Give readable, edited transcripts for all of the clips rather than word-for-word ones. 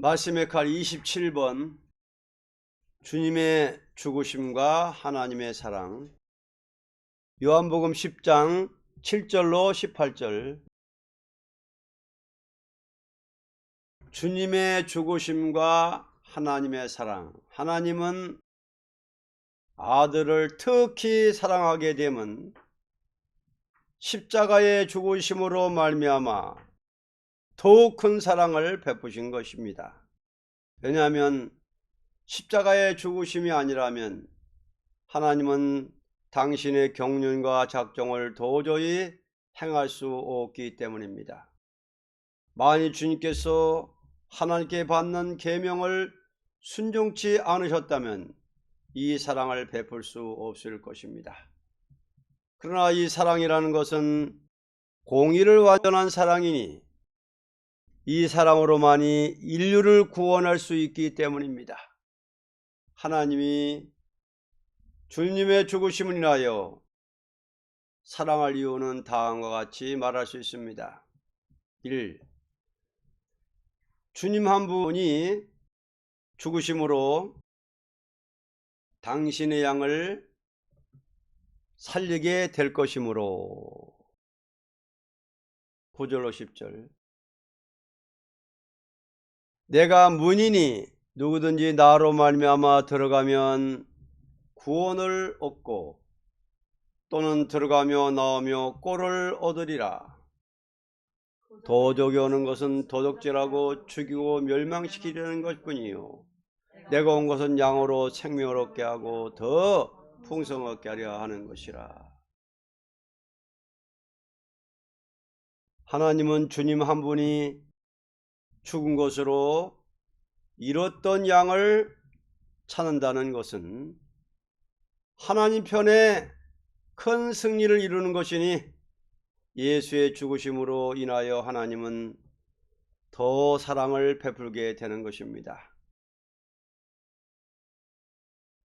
말씀의 칼 27번 주님의 죽으심과 하나님의 사랑. 요한복음 10장 7절로 18절. 주님의 죽으심과 하나님의 사랑. 하나님은 아들을 특히 사랑하게 됨은 십자가의 죽으심으로 말미암아 더욱 큰 사랑을 베푸신 것입니다. 왜냐하면 십자가의 죽으심이 아니라면 하나님은 당신의 경륜과 작정을 도저히 행할 수 없기 때문입니다. 만일 주님께서 하나님께 받는 계명을 순종치 않으셨다면 이 사랑을 베풀 수 없을 것입니다. 그러나 이 사랑이라는 것은 공의를 완전한 사랑이니 이 사랑으로만이 인류를 구원할 수 있기 때문입니다. 하나님이 주님의 죽으심을 인하여 사랑할 이유는 다음과 같이 말할 수 있습니다. 1. 주님 한 분이 죽으심으로 당신의 양을 살리게 될 것이므로. 9절로 10절. 내가 문이니 누구든지 나로 말미암아 들어가면 구원을 얻고 또는 들어가며 나오며 꼴을 얻으리라. 도적이 오는 것은 도적질하고 죽이고 멸망시키려는 것뿐이요 내가 온 것은 양으로 생명을 얻게 하고 더 풍성하게 하려 하는 것이라. 하나님은 주님 한 분이 죽은 것으로 잃었던 양을 찾는다는 것은 하나님 편에 큰 승리를 이루는 것이니 예수의 죽으심으로 인하여 하나님은 더 사랑을 베풀게 되는 것입니다.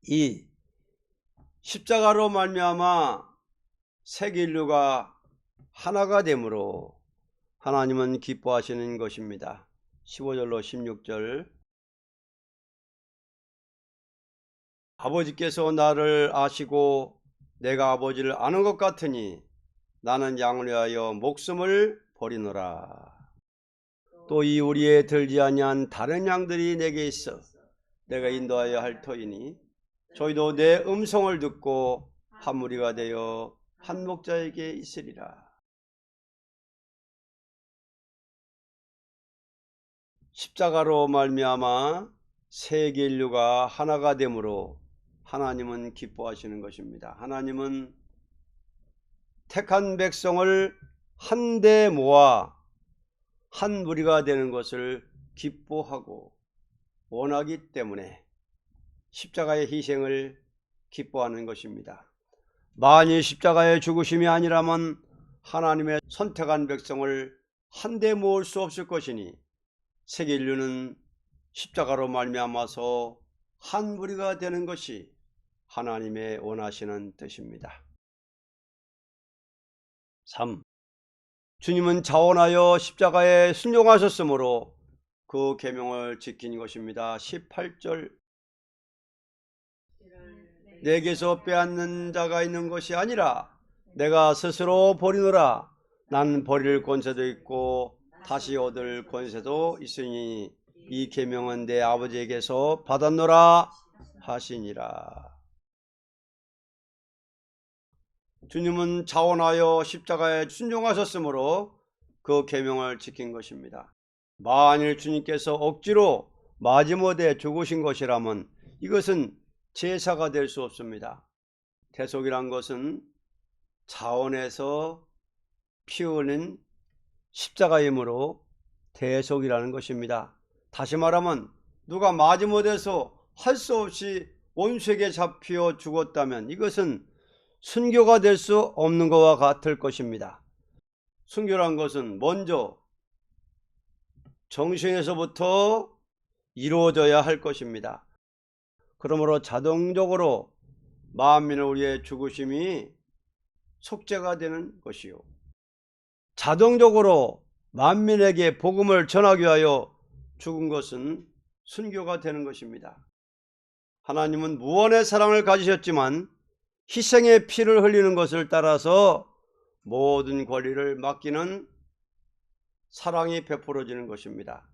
2. 십자가로 말미암아 세계 인류가 하나가 되므로 하나님은 기뻐하시는 것입니다. 15절로 16절. 아버지께서 나를 아시고 내가 아버지를 아는 것 같으니 나는 양을 위하여 목숨을 버리노라. 또 이 우리에 들지 아니한 다른 양들이 내게 있어 내가 인도하여 할 터이니 저희도 내 음성을 듣고 한 무리가 되어 한 목자에게 있으리라. 십자가로 말미암아 세계 인류가 하나가 되므로 하나님은 기뻐하시는 것입니다. 하나님은 택한 백성을 한데 모아 한 무리가 되는 것을 기뻐하고 원하기 때문에 십자가의 희생을 기뻐하는 것입니다. 만일 십자가의 죽으심이 아니라면 하나님의 선택한 백성을 한데 모을 수 없을 것이니 세계 인류는 십자가로 말미암아서 한 무리가 되는 것이 하나님의 원하시는 뜻입니다. 3. 주님은 자원하여 십자가에 순종하셨으므로 그 계명을 지킨 것입니다. 18절. 내게서 빼앗는 자가 있는 것이 아니라 내가 스스로 버리노라. 난 버릴 권세도 있고 다시 얻을 권세도 있으니 이 계명은 내 아버지에게서 받았노라 하시니라. 주님은 자원하여 십자가에 순종하셨으므로 그 계명을 지킨 것입니다. 만일 주님께서 억지로 마지못해 죽으신 것이라면 이것은 제사가 될 수 없습니다. 대속이란 것은 자원에서 피우는 십자가이므로 대속이라는 것입니다. 다시 말하면 누가 마지못해서 할 수 없이 원수에게 잡혀 죽었다면 이것은 순교가 될 수 없는 것과 같을 것입니다. 순교란 것은 먼저 정신에서부터 이루어져야 할 것입니다. 그러므로 자동적으로 만민의 우리의 죽으심이 속죄가 되는 것이요 자동적으로 만민에게 복음을 전하기 위하여 죽은 것은 순교가 되는 것입니다. 하나님은 무한의 사랑을 가지셨지만 희생의 피를 흘리는 것을 따라서 모든 권리를 맡기는 사랑이 베풀어지는 것입니다.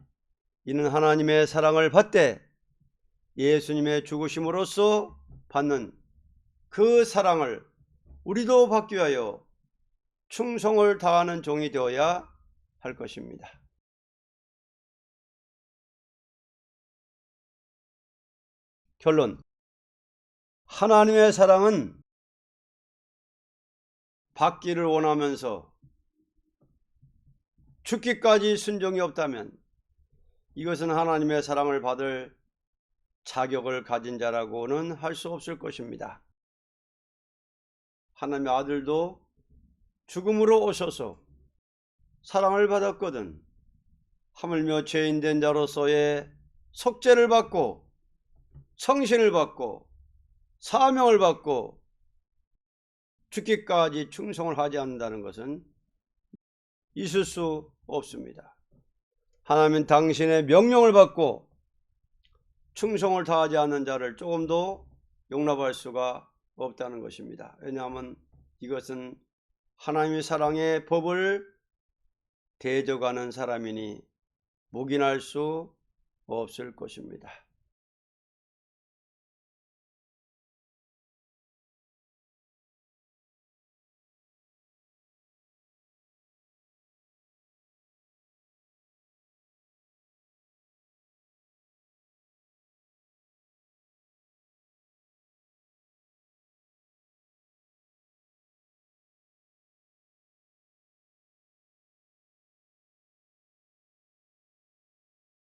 이는 하나님의 사랑을 받되 예수님의 죽으심으로써 받는 그 사랑을 우리도 받기 위하여 충성을 다하는 종이 되어야 할 것입니다. 결론. 하나님의 사랑은 받기를 원하면서 죽기까지 순종이 없다면 이것은 하나님의 사랑을 받을 자격을 가진 자라고는 할 수 없을 것입니다. 하나님의 아들도 죽음으로 오셔서 사랑을 받았거든 하물며 죄인된 자로서의 속죄를 받고 성신을 받고 사명을 받고 죽기까지 충성을 하지 않는다는 것은 있을 수 없습니다. 하나님은 당신의 명령을 받고 충성을 다하지 않는 자를 조금도 용납할 수가 없다는 것입니다. 왜냐하면 이것은 하나님의 사랑의 법을 대적하는 사람이니 묵인할 수 없을 것입니다.